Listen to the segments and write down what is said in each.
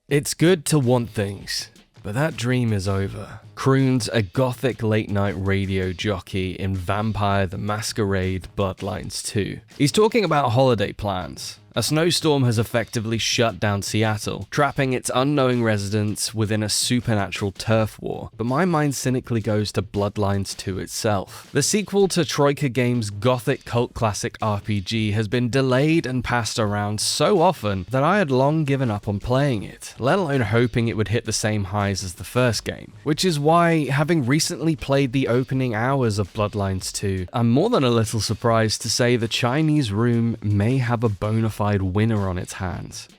It's good to want things, but that dream is over, croons a gothic late-night radio jockey in Vampire the Masquerade Bloodlines 2. He's talking about holiday plans. A snowstorm has effectively shut down Seattle, trapping its unknowing residents within a supernatural turf war, but my mind cynically goes to Bloodlines 2 itself. The sequel to Troika Games' gothic cult classic RPG has been delayed and passed around so often that I had long given up on playing it, let alone hoping it would hit the same highs as the first game, which is why, having recently played the opening hours of Bloodlines 2, I'm more than a little surprised to say the Chinese room may have a bona fide winner on its hands.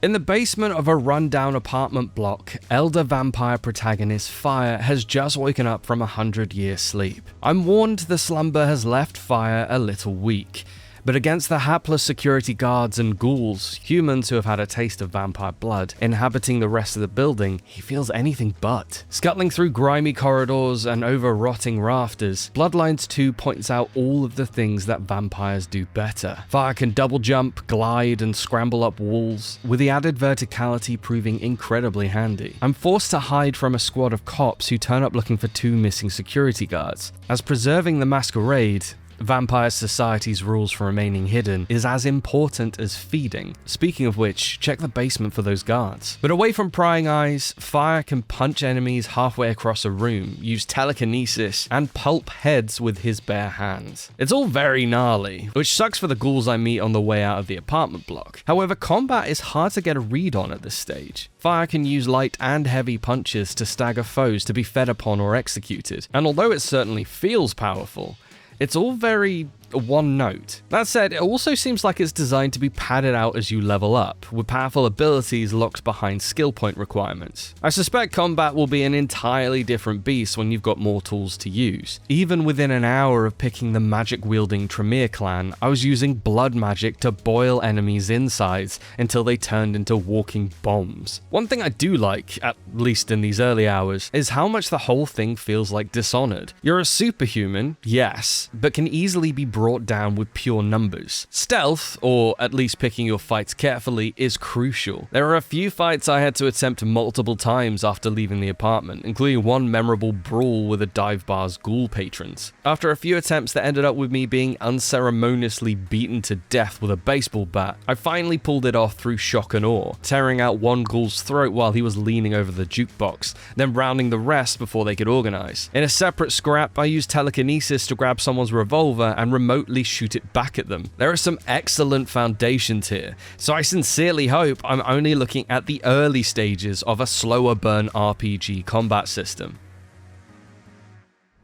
In the basement of a rundown apartment block, elder vampire protagonist Fire has just woken up from a 100-year sleep. I'm warned the slumber has left Fire a little weak, but against the hapless security guards and ghouls, humans who have had a taste of vampire blood, inhabiting the rest of the building, he feels anything but. Scuttling through grimy corridors and over rotting rafters, Bloodlines 2 points out all of the things that vampires do better. Fire can double jump, glide, and scramble up walls, with the added verticality proving incredibly handy. I'm forced to hide from a squad of cops who turn up looking for 2 missing security guards, as preserving the Masquerade, Vampire Society's rules for remaining hidden, is as important as feeding. Speaking of which, check the basement for those guards. But away from prying eyes, Fire can punch enemies halfway across a room, use telekinesis, and pulp heads with his bare hands. It's all very gnarly, which sucks for the ghouls I meet on the way out of the apartment block. However, combat is hard to get a read on at this stage. Fire can use light and heavy punches to stagger foes to be fed upon or executed, and although it certainly feels powerful, it's all very one note. That said, it also seems like it's designed to be padded out as you level up, with powerful abilities locked behind skill point requirements. I suspect combat will be an entirely different beast when you've got more tools to use. Even within an hour of picking the magic-wielding Tremere clan, I was using blood magic to boil enemies' insides until they turned into walking bombs. One thing I do like, at least in these early hours, is how much the whole thing feels like Dishonored. You're a superhuman, yes, but can easily be brought down with pure numbers. Stealth, or at least picking your fights carefully, is crucial. There are a few fights I had to attempt multiple times after leaving the apartment, including one memorable brawl with a dive bar's ghoul patrons. After a few attempts that ended up with me being unceremoniously beaten to death with a baseball bat, I finally pulled it off through shock and awe, tearing out one ghoul's throat while he was leaning over the jukebox, then rounding the rest before they could organize. In a separate scrap, I used telekinesis to grab someone's revolver and remotely shoot it back at them. There are some excellent foundations here, so I sincerely hope I'm only looking at the early stages of a slower burn RPG combat system.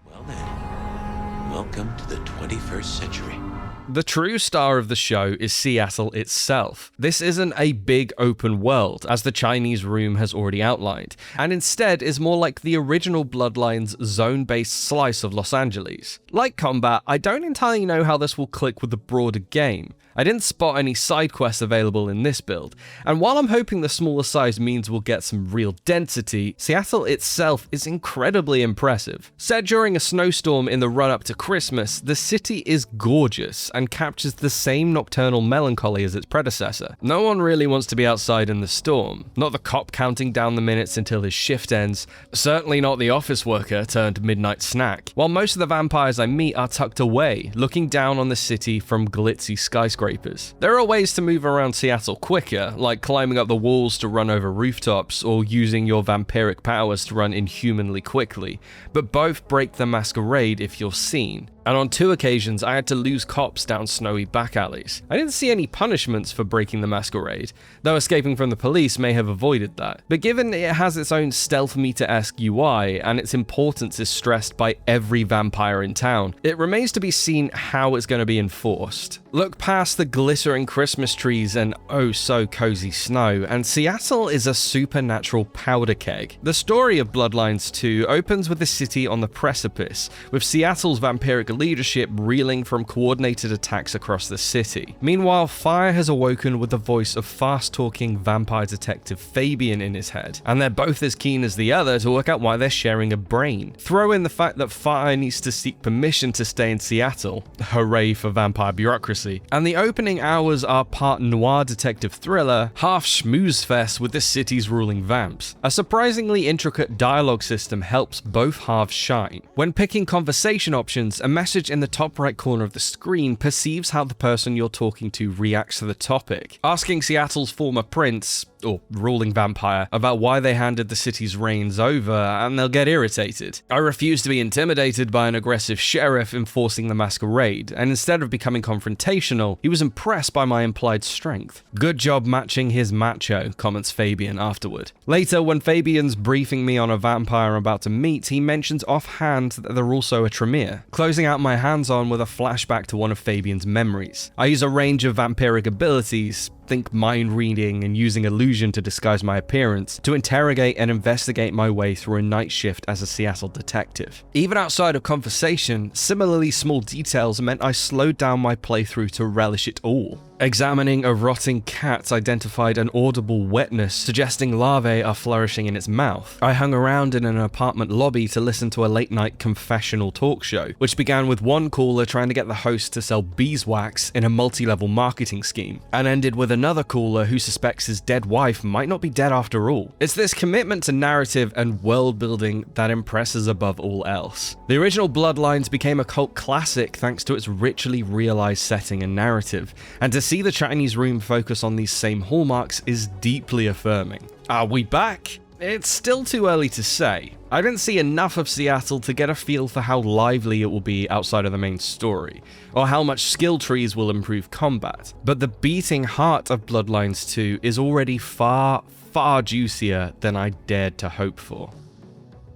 Well then, welcome to the 21st century. The true star of the show is Seattle itself. This isn't a big open world, as the Chinese room has already outlined, and instead is more like the original Bloodlines zone-based slice of Los Angeles. Like combat, I don't entirely know how this will click with the broader game. I didn't spot any side quests available in this build, and while I'm hoping the smaller size means we'll get some real density, Seattle itself is incredibly impressive. Set during a snowstorm in the run-up to Christmas, the city is gorgeous and captures the same nocturnal melancholy as its predecessor. No one really wants to be outside in the storm, not the cop counting down the minutes until his shift ends, certainly not the office worker turned midnight snack, while most of the vampires I meet are tucked away, looking down on the city from glitzy skyscrapers. There are ways to move around Seattle quicker, like climbing up the walls to run over rooftops or using your vampiric powers to run inhumanly quickly, but both break the Masquerade if you're seen. And on 2 occasions, I had to lose cops down snowy back alleys. I didn't see any punishments for breaking the Masquerade, though escaping from the police may have avoided that. But given it has its own stealth meter-esque UI, and its importance is stressed by every vampire in town, it remains to be seen how it's going to be enforced. Look past the glittering Christmas trees and oh so cozy snow, and Seattle is a supernatural powder keg. The story of Bloodlines 2 opens with the city on the precipice, with Seattle's vampiric leadership reeling from coordinated attacks across the city. Meanwhile, Fire has awoken with the voice of fast-talking vampire detective Fabian in his head, and they're both as keen as the other to work out why they're sharing a brain. Throw in the fact that Fire needs to seek permission to stay in Seattle, hooray for vampire bureaucracy, and the opening hours are part noir detective thriller, half schmooze fest with the city's ruling vamps. A surprisingly intricate dialogue system helps both halves shine. When picking conversation options, a message in the top right corner of the screen perceives how the person you're talking to reacts to the topic. Asking Seattle's former prince, or ruling vampire, about why they handed the city's reins over, and they'll get irritated. I refuse to be intimidated by an aggressive sheriff enforcing the Masquerade, and instead of becoming confrontational, he was impressed by my implied strength. Good job matching his macho, comments Fabian afterward. Later, when Fabian's briefing me on a vampire I'm about to meet, he mentions offhand that they're also a Tremere, closing out my hands-on with a flashback to one of Fabian's memories. I use a range of vampiric abilities, think mind reading and using illusion to disguise my appearance, to interrogate and investigate my way through a night shift as a Seattle detective. Even outside of conversation, similarly small details meant I slowed down my playthrough to relish it all. Examining a rotting cat identified an audible wetness suggesting larvae are flourishing in its mouth. I hung around in an apartment lobby to listen to a late-night confessional talk show, which began with one caller trying to get the host to sell beeswax in a multi-level marketing scheme, and ended with another caller who suspects his dead wife might not be dead after all. It's this commitment to narrative and world building that impresses above all else. The original Bloodlines became a cult classic thanks to its richly realized setting and narrative, and to see the Chinese Room focus on these same hallmarks is deeply affirming. Are we back? It's still too early to say. I didn't see enough of Seattle to get a feel for how lively it will be outside of the main story, or how much skill trees will improve combat, but the beating heart of Bloodlines 2 is already far, far juicier than I dared to hope for.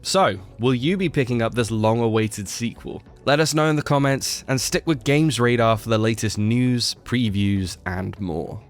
So, will you be picking up this long-awaited sequel? Let us know in the comments, and stick with GamesRadar for the latest news, previews, and more.